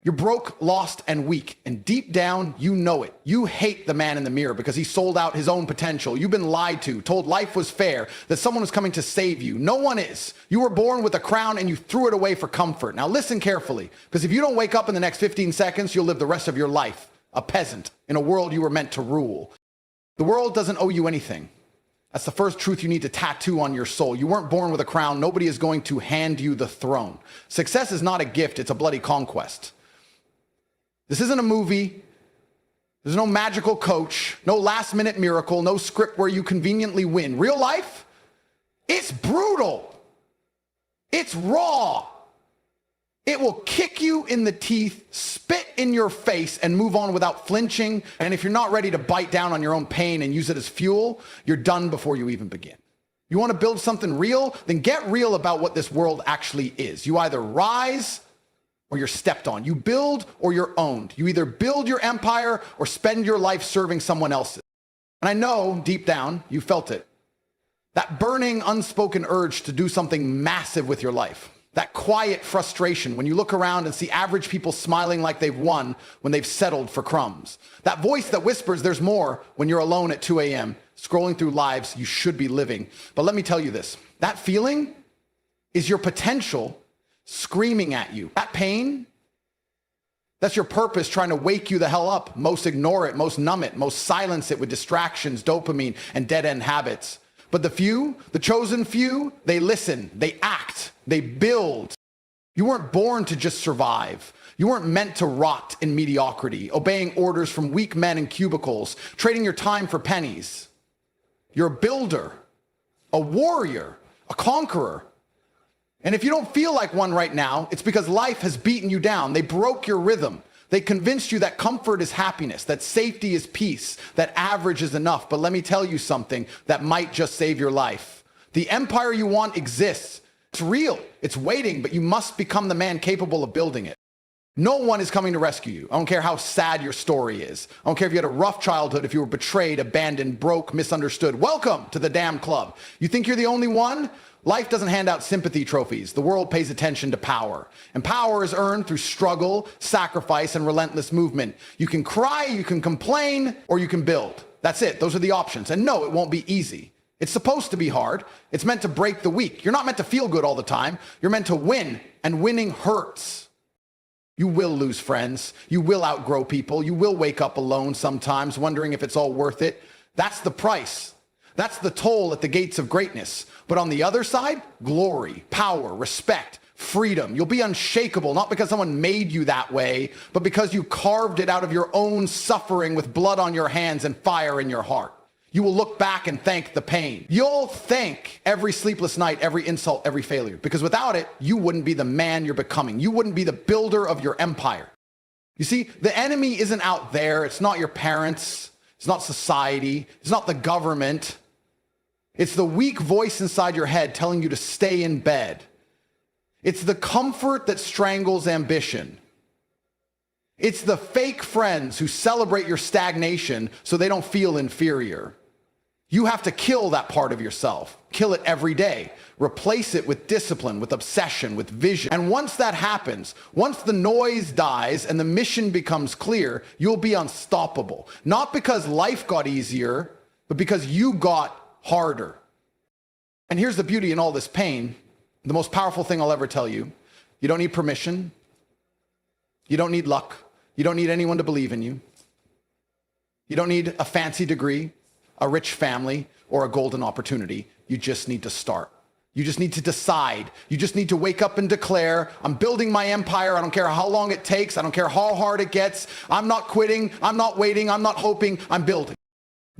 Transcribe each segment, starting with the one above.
You're broke, lost, and weak. And deep down, you know it. You hate the man in the mirror because he sold out his own potential. You've been lied to, told life was fair, that someone was coming to save you. No one is. You were born with a crown and you threw it away for comfort. Now listen carefully, because if you don't wake up in the next 15 seconds, you'll live the rest of your life a peasant in a world you were meant to rule. The world doesn't owe you anything. That's the first truth you need to tattoo on your soul. You weren't born with a crown. Nobody is going to hand you the throne. Success is not a gift. It's a bloody conquest. This isn't a movie. There's no magical coach, no last-minute miracle, no script where you conveniently win. Real life, it's brutal. It's raw. It will kick you in the teeth, spit in your face, and move on without flinching. And if you're not ready to bite down on your own pain and use it as fuel, you're done before you even begin. You want to build something real? Then get real about what this world actually is. You either rise or you're stepped on. You build or you're owned. You either build your empire or spend your life serving someone else's. And I know deep down you felt it. That burning, unspoken urge to do something massive with your life. That quiet frustration when you look around and see average people smiling like they've won when they've settled for crumbs. That voice that whispers there's more when you're alone at 2 a.m. scrolling through lives you should be living. But let me tell you this. That feeling is your potential screaming at you. That pain, that's your purpose trying to wake you the hell up. Most ignore it, most numb it, most silence it with distractions, dopamine, and dead-end habits. But the few, the chosen few, they listen, they act, they build. You weren't born to just survive. You weren't meant to rot in mediocrity, obeying orders from weak men in cubicles, trading your time for pennies. You're a builder, a warrior, a conqueror. And if you don't feel like one right now, it's because life has beaten you down. They broke your rhythm. They convinced you that comfort is happiness, that safety is peace, that average is enough. But let me tell you something that might just save your life. The empire you want exists. It's real. It's waiting, but you must become the man capable of building it. No one is coming to rescue you. I don't care how sad your story is. I don't care if you had a rough childhood, if you were betrayed, abandoned, broke, misunderstood. Welcome to the damn club. You think you're the only one? Life doesn't hand out sympathy trophies. The world pays attention to power. And power is earned through struggle, sacrifice, and relentless movement. You can cry, you can complain, or you can build. That's it. Those are the options. And no, it won't be easy. It's supposed to be hard. It's meant to break the weak. You're not meant to feel good all the time. You're meant to win, and winning hurts. You will lose friends. You will outgrow people. You will wake up alone sometimes, wondering if it's all worth it. That's the price. That's the toll at the gates of greatness. But on the other side, glory, power, respect, freedom. You'll be unshakable, not because someone made you that way, but because you carved it out of your own suffering with blood on your hands and fire in your heart. You will look back and thank the pain. You'll thank every sleepless night, every insult, every failure, because without it, you wouldn't be the man you're becoming. You wouldn't be the builder of your empire. You see, the enemy isn't out there. It's not your parents. It's not society. It's not the government. It's the weak voice inside your head telling you to stay in bed. It's the comfort that strangles ambition. It's the fake friends who celebrate your stagnation so they don't feel inferior. You have to kill that part of yourself. Kill it every day. Replace it with discipline, with obsession, with vision. And once that happens, once the noise dies and the mission becomes clear, you'll be unstoppable. Not because life got easier, but because you got harder. And here's the beauty in all this pain. The most powerful thing I'll ever tell you. You don't need permission. You don't need luck. You don't need anyone to believe in you. You don't need a fancy degree, a rich family, or a golden opportunity. You just need to start. You just need to decide. You just need to wake up and declare, I'm building my empire. I don't care how long it takes. I don't care how hard it gets. I'm not quitting. I'm not waiting. I'm not hoping. I'm building.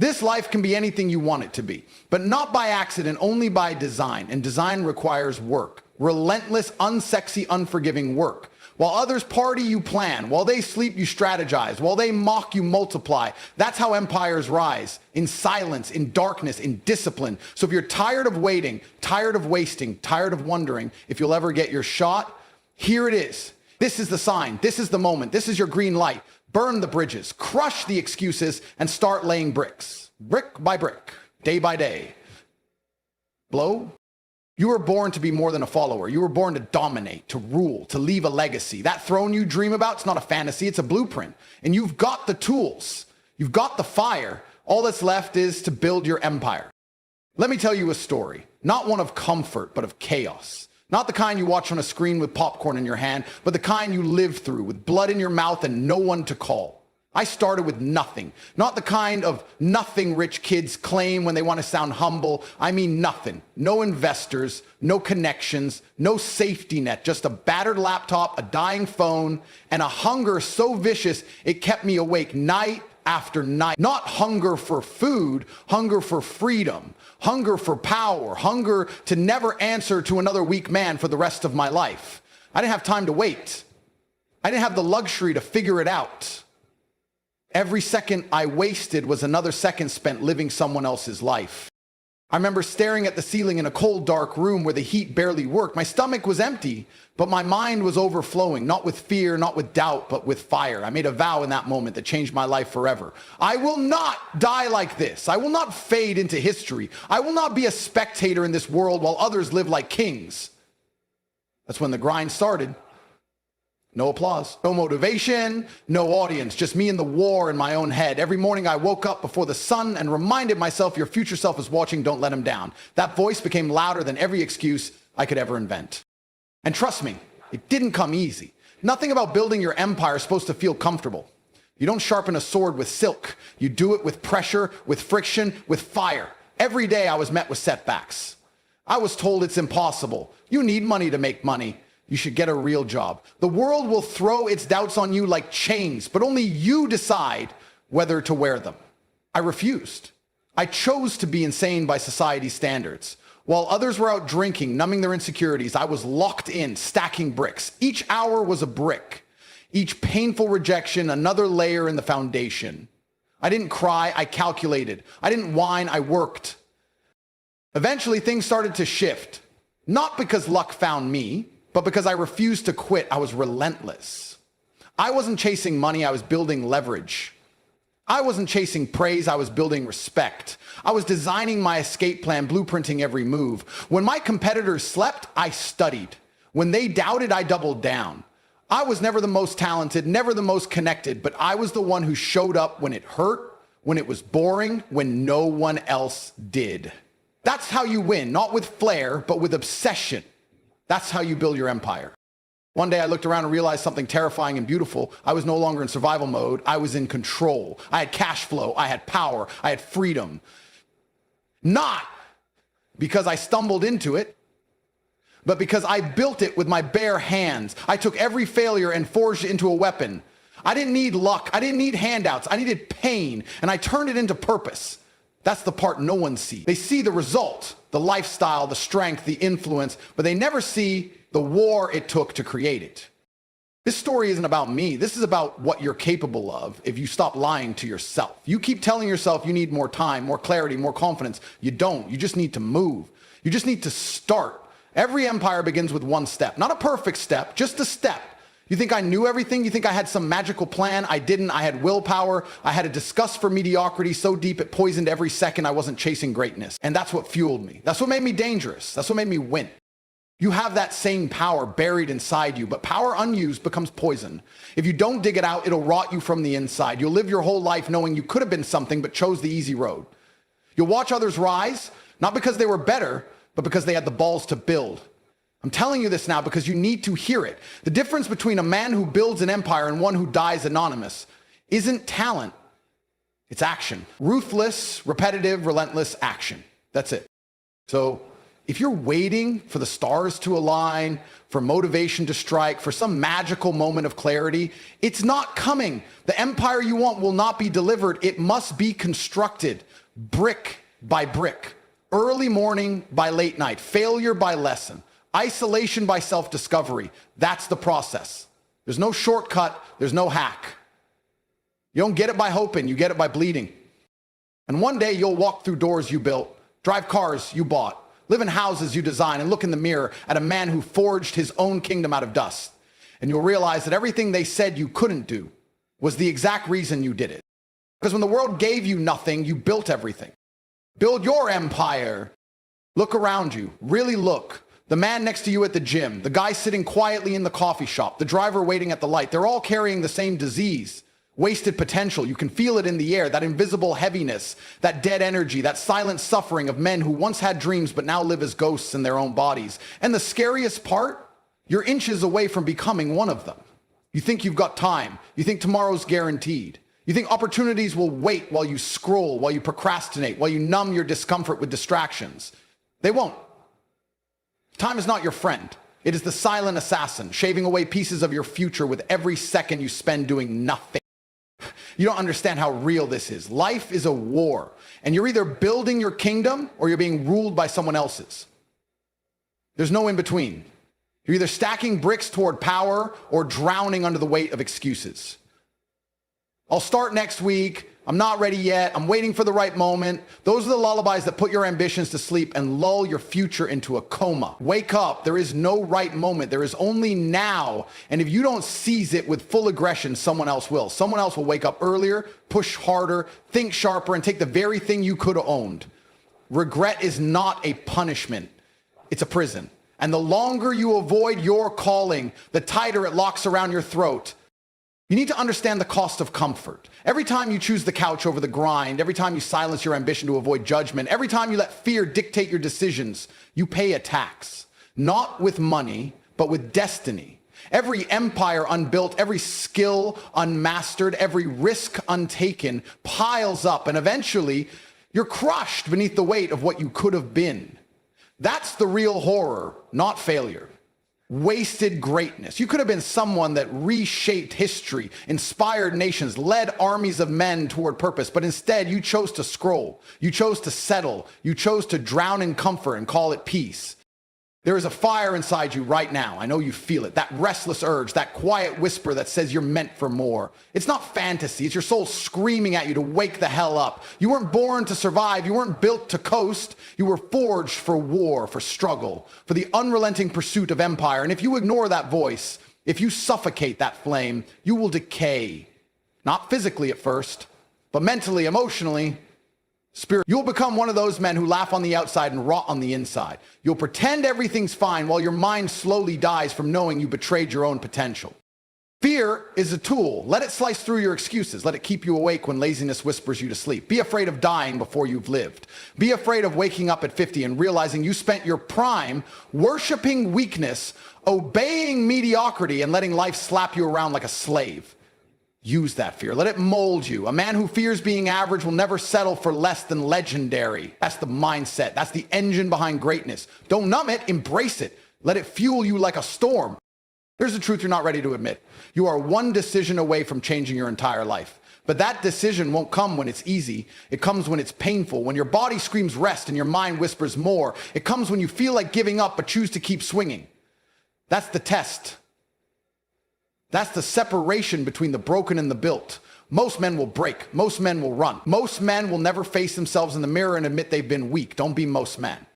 This life can be anything you want it to be, but not by accident, only by design. And design requires work, relentless, unsexy, unforgiving work. While others party, you plan. While they sleep, you strategize. While they mock, you multiply. That's how empires rise, in silence, in darkness, in discipline. So if you're tired of waiting, tired of wasting, tired of wondering if you'll ever get your shot, here it is. This is the sign. This is the moment. This is your green light. Burn the bridges, crush the excuses, and start laying bricks, brick by brick, day by day. Blow You were born to be more than a follower. You were born to dominate, to rule, to leave a legacy. That throne you dream about, it's not a fantasy, it's a blueprint. And you've got the tools. You've got the fire. All that's left is to build your empire. Let me tell you a story, not one of comfort, but of chaos. Not the kind you watch on a screen with popcorn in your hand, but the kind you live through with blood in your mouth and no one to call. I started with nothing, not the kind of nothing rich kids claim when they want to sound humble. I mean nothing. No investors, no connections, no safety net, just a battered laptop, a dying phone, and a hunger so vicious it kept me awake night after night. Not hunger for food, hunger for freedom, hunger for power, hunger to never answer to another weak man for the rest of my life. I didn't have time to wait. I didn't have the luxury to figure it out. Every second I wasted was another second spent living someone else's life. I remember staring at the ceiling in a cold, dark room where the heat barely worked. My stomach was empty, but my mind was overflowing, not with fear, not with doubt, but with fire. I made a vow in that moment that changed my life forever. I will not die like this. I will not fade into history. I will not be a spectator in this world while others live like kings. That's when the grind started. No applause, no motivation, no audience, just me and the war in my own head. Every morning I woke up before the sun and reminded myself, your future self is watching, don't let him down. That voice became louder than every excuse I could ever invent. And trust me, it didn't come easy. Nothing about building your empire is supposed to feel comfortable. You don't sharpen a sword with silk. You do it with pressure, with friction, with fire. Every day I was met with setbacks. I was told it's impossible. You need money to make money. You should get a real job. The world will throw its doubts on you like chains, but only you decide whether to wear them. I refused. I chose to be insane by society's standards. While others were out drinking, numbing their insecurities, I was locked in, stacking bricks. Each hour was a brick. Each painful rejection, another layer in the foundation. I didn't cry, I calculated. I didn't whine, I worked. Eventually, things started to shift. Not because luck found me, but because I refused to quit. I was relentless. I wasn't chasing money, I was building leverage. I wasn't chasing praise, I was building respect. I was designing my escape plan, blueprinting every move. When my competitors slept, I studied. When they doubted, I doubled down. I was never the most talented, never the most connected, but I was the one who showed up when it hurt, when it was boring, when no one else did. That's how you win, not with flair, but with obsession. That's how you build your empire. One day I looked around and realized something terrifying and beautiful. I was no longer in survival mode. I was in control. I had cash flow. I had power. I had freedom. Not because I stumbled into it, but because I built it with my bare hands. I took every failure and forged it into a weapon. I didn't need luck. I didn't need handouts. I needed pain, and I turned it into purpose. That's the part no one sees. They see the result, the lifestyle, the strength, the influence, but they never see the war it took to create it. This story isn't about me. This is about what you're capable of if you stop lying to yourself. You keep telling yourself you need more time, more clarity, more confidence. You don't. You just need to move. You just need to start. Every empire begins with one step, not a perfect step, just a step. You think I knew everything? You think I had some magical plan? I didn't. I had willpower. I had a disgust for mediocrity so deep it poisoned every second I wasn't chasing greatness. And that's what fueled me. That's what made me dangerous. That's what made me win. You have that same power buried inside you, but power unused becomes poison. If you don't dig it out, it'll rot you from the inside. You'll live your whole life knowing you could have been something but chose the easy road. You'll watch others rise, not because they were better, but because they had the balls to build. I'm telling you this now because you need to hear it. The difference between a man who builds an empire and one who dies anonymous isn't talent, it's action. Ruthless, repetitive, relentless action. That's it. So if you're waiting for the stars to align, for motivation to strike, for some magical moment of clarity, it's not coming. The empire you want will not be delivered. It must be constructed brick by brick, early morning by late night, failure by lesson. Isolation by self-discovery. That's the process. There's no shortcut. There's no hack. You don't get it by hoping. You get it by bleeding. And one day you'll walk through doors you built, drive cars you bought, live in houses you designed, and look in the mirror at a man who forged his own kingdom out of dust. And you'll realize that everything they said you couldn't do was the exact reason you did it. Because when the world gave you nothing, you built everything. Build your empire. Look around you. Really look. The man next to you at the gym, the guy sitting quietly in the coffee shop, the driver waiting at the light, they're all carrying the same disease. Wasted potential. You can feel it in the air, that invisible heaviness, that dead energy, that silent suffering of men who once had dreams but now live as ghosts in their own bodies. And the scariest part, you're inches away from becoming one of them. You think you've got time. You think tomorrow's guaranteed. You think opportunities will wait while you scroll, while you procrastinate, while you numb your discomfort with distractions. They won't. Time is not your friend. It is the silent assassin, shaving away pieces of your future with every second you spend doing nothing. You don't understand how real this is. Life is a war, and you're either building your kingdom or you're being ruled by someone else's. There's no in between. You're either stacking bricks toward power or drowning under the weight of excuses. I'll start next week. I'm not ready yet. I'm waiting for the right moment. Those are the lullabies that put your ambitions to sleep and lull your future into a coma. Wake up. There is no right moment. There is only now. And if you don't seize it with full aggression, someone else will. Someone else will wake up earlier, push harder, think sharper, and take the very thing you could have owned. Regret is not a punishment. It's a prison. And the longer you avoid your calling, the tighter it locks around your throat. You need to understand the cost of comfort. Every time you choose the couch over the grind, every time you silence your ambition to avoid judgment, every time you let fear dictate your decisions, you pay a tax. Not with money, but with destiny. Every empire unbuilt, every skill unmastered, every risk untaken piles up, and eventually you're crushed beneath the weight of what you could have been. That's the real horror, not failure. Wasted greatness. You could have been someone that reshaped history, inspired nations, led armies of men toward purpose, but instead you chose to scroll. You chose to settle. You chose to drown in comfort and call it peace. There is a fire inside you right now. I know you feel it. That restless urge, that quiet whisper that says you're meant for more. It's not fantasy. It's your soul screaming at you to wake the hell up. You weren't born to survive. You weren't built to coast. You were forged for war, for struggle, for the unrelenting pursuit of empire. And if you ignore that voice, if you suffocate that flame, you will decay. Not physically at first, but mentally, emotionally, you'll become one of those men who laugh on the outside and rot on the inside. You'll pretend everything's fine while your mind slowly dies from knowing you betrayed your own potential. Fear is a tool. Let it slice through your excuses. Let it keep you awake when laziness whispers you to sleep. Be afraid of dying before you've lived. Be afraid of waking up at 50 and realizing you spent your prime worshiping weakness, obeying mediocrity, and letting life slap you around like a slave. Use that fear. Let it mold you. A man who fears being average will never settle for less than legendary. That's the mindset. That's the engine behind greatness. Don't numb it. Embrace it. Let it fuel you like a storm. Here's the truth you're not ready to admit. You are one decision away from changing your entire life. But that decision won't come when it's easy. It comes when it's painful, when your body screams rest and your mind whispers more. It comes when you feel like giving up but choose to keep swinging. That's the test. That's the separation between the broken and the built. Most men will break. Most men will run. Most men will never face themselves in the mirror and admit they've been weak. Don't be most men.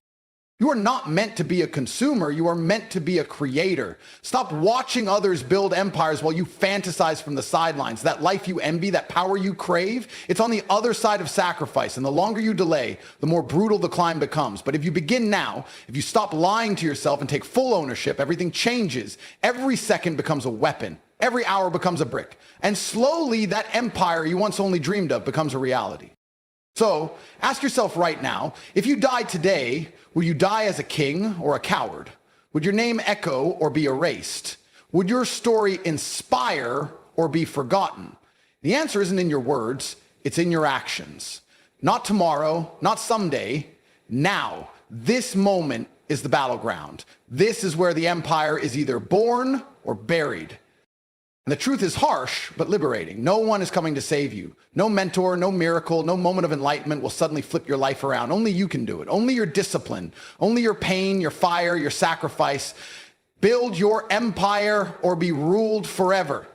You are not meant to be a consumer. You are meant to be a creator. Stop watching others build empires while you fantasize from the sidelines. That life you envy, that power you crave, it's on the other side of sacrifice. And the longer you delay, the more brutal the climb becomes. But if you begin now, if you stop lying to yourself and take full ownership, everything changes. Every second becomes a weapon. Every hour becomes a brick. And slowly, that empire you once only dreamed of becomes a reality. So ask yourself right now, if you died today, would you die as a king or a coward? Would your name echo or be erased? Would your story inspire or be forgotten? The answer isn't in your words, it's in your actions. Not tomorrow, not someday, now. This moment is the battleground. This is where the empire is either born or buried. And the truth is harsh, but liberating. No one is coming to save you. No mentor, no miracle, no moment of enlightenment will suddenly flip your life around. Only you can do it. Only your discipline, only your pain, your fire, your sacrifice. Build your empire or be ruled forever.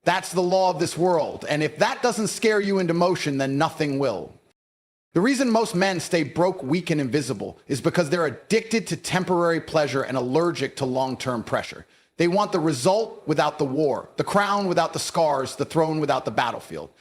That's the law of this world. And if that doesn't scare you into motion, then nothing will. The reason most men stay broke, weak, and invisible is because they're addicted to temporary pleasure and allergic to long-term pressure. They want the result without the war, the crown without the scars, the throne without the battlefield.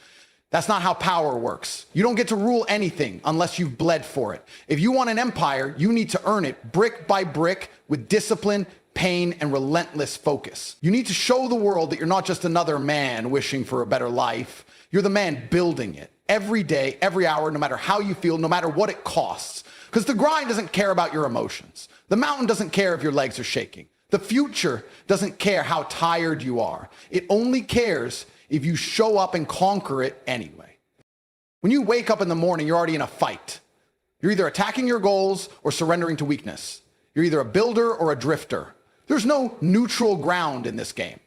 That's not how power works. You don't get to rule anything unless you've bled for it. If you want an empire, you need to earn it brick by brick with discipline, pain, and relentless focus. You need to show the world that you're not just another man wishing for a better life. You're the man building it every day, every hour, no matter how you feel, no matter what it costs. Because the grind doesn't care about your emotions. The mountain doesn't care if your legs are shaking. The future doesn't care how tired you are. It only cares if you show up and conquer it anyway. When you wake up in the morning, you're already in a fight. You're either attacking your goals or surrendering to weakness. You're either a builder or a drifter. There's no neutral ground in this game.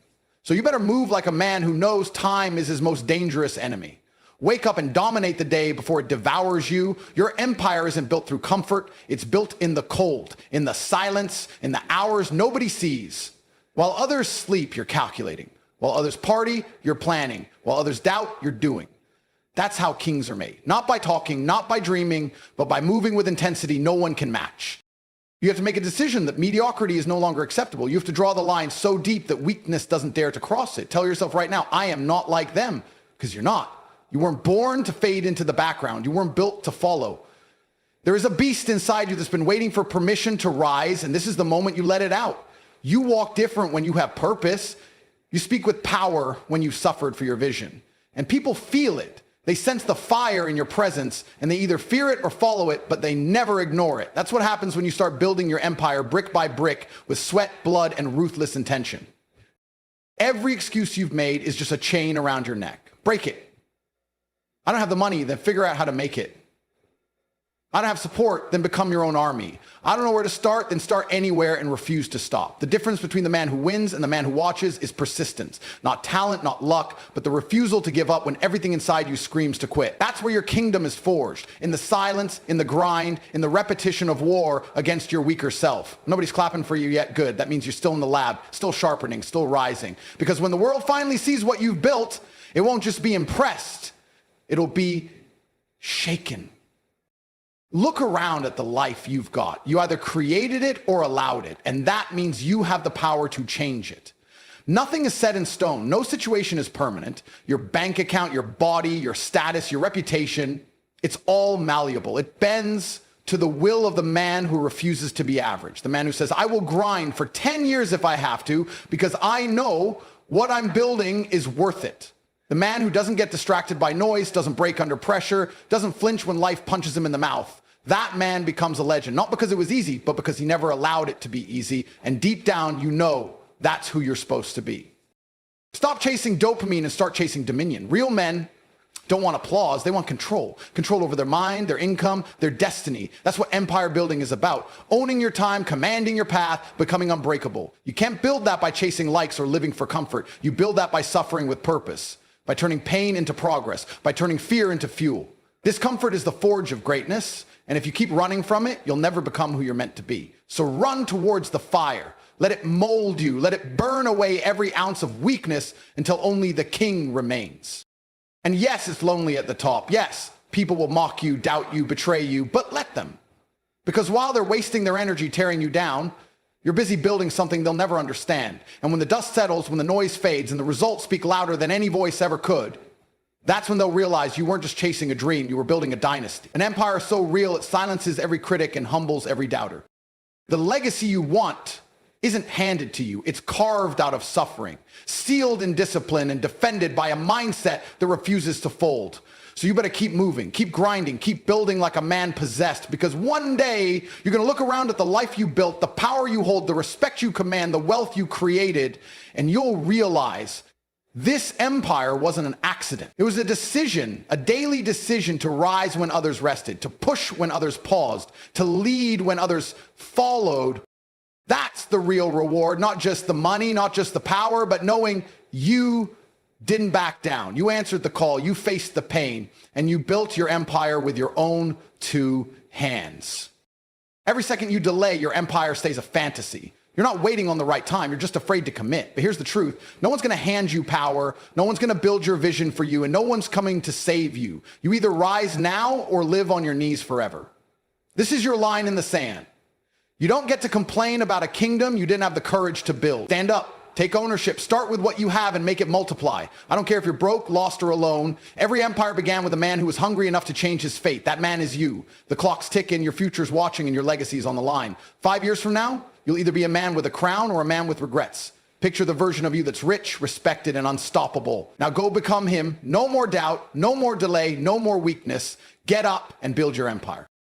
So you better move like a man who knows time is his most dangerous enemy. Wake up and dominate the day before it devours you. Your empire isn't built through comfort. It's built in the cold, in the silence, in the hours nobody sees. While others sleep, you're calculating. While others party, you're planning. While others doubt, you're doing. That's how kings are made. Not by talking, not by dreaming, but by moving with intensity no one can match. You have to make a decision that mediocrity is no longer acceptable. You have to draw the line so deep that weakness doesn't dare to cross it. Tell yourself right now, I am not like them, because you're not. You weren't born to fade into the background. You weren't built to follow. There is a beast inside you that's been waiting for permission to rise, and this is the moment you let it out. You walk different when you have purpose. You speak with power when you've suffered for your vision. And people feel it. They sense the fire in your presence, and they either fear it or follow it, but they never ignore it. That's what happens when you start building your empire brick by brick with sweat, blood, and ruthless intention. Every excuse you've made is just a chain around your neck. Break it. I don't have the money, then figure out how to make it. I don't have support, then become your own army. I don't know where to start, then start anywhere and refuse to stop. The difference between the man who wins and the man who watches is persistence. Not talent, not luck, but the refusal to give up when everything inside you screams to quit. That's where your kingdom is forged. In the silence, in the grind, in the repetition of war against your weaker self. Nobody's clapping for you yet. Good. That means you're still in the lab, still sharpening, still rising. Because when the world finally sees what you've built, it won't just be impressed. It'll be shaken. Look around at the life you've got. You either created it or allowed it, and that means you have the power to change it. Nothing is set in stone. No situation is permanent. Your bank account, your body, your status, your reputation, it's all malleable. It bends to the will of the man who refuses to be average. The man who says, I will grind for 10 years if I have to, because I know what I'm building is worth it. The man who doesn't get distracted by noise, doesn't break under pressure, doesn't flinch when life punches him in the mouth. That man becomes a legend, not because it was easy, but because he never allowed it to be easy. And deep down, you know that's who you're supposed to be. Stop chasing dopamine and start chasing dominion. Real men don't want applause. They want control. Control over their mind, their income, their destiny. That's what empire building is about. Owning your time, commanding your path, becoming unbreakable. You can't build that by chasing likes or living for comfort. You build that by suffering with purpose, by turning pain into progress, by turning fear into fuel. Discomfort is the forge of greatness, and if you keep running from it, you'll never become who you're meant to be. So run towards the fire. Let it mold you. Let it burn away every ounce of weakness until only the king remains. And yes, it's lonely at the top. Yes, people will mock you, doubt you, betray you, but let them. Because while they're wasting their energy tearing you down, you're busy building something they'll never understand. And when the dust settles, when the noise fades, and the results speak louder than any voice ever could, that's when they'll realize you weren't just chasing a dream, you were building a dynasty. An empire so real, it silences every critic and humbles every doubter. The legacy you want isn't handed to you. It's carved out of suffering, sealed in discipline, and defended by a mindset that refuses to fold. So you better keep moving, keep grinding, keep building like a man possessed, because one day you're going to look around at the life you built, the power you hold, the respect you command, the wealth you created, and you'll realize this empire wasn't an accident. It was a decision, a daily decision to rise when others rested, to push when others paused, to lead when others followed. That's the real reward, not just the money, not just the power, but knowing you didn't back down. You answered the call, you faced the pain, and you built your empire with your own two hands. Every second you delay, your empire stays a fantasy. You're not waiting on the right time, you're just afraid to commit. But here's the truth, no one's gonna hand you power, no one's gonna build your vision for you, and no one's coming to save you. You either rise now or live on your knees forever. This is your line in the sand. You don't get to complain about a kingdom you didn't have the courage to build. Stand up. Take ownership. Start with what you have and make it multiply. I don't care if you're broke, lost, or alone. Every empire began with a man who was hungry enough to change his fate. That man is you. The clock's ticking, your future's watching, and your legacy's on the line. 5 years from now, you'll either be a man with a crown or a man with regrets. Picture the version of you that's rich, respected, and unstoppable. Now go become him. No more doubt, no more delay, no more weakness. Get up and build your empire.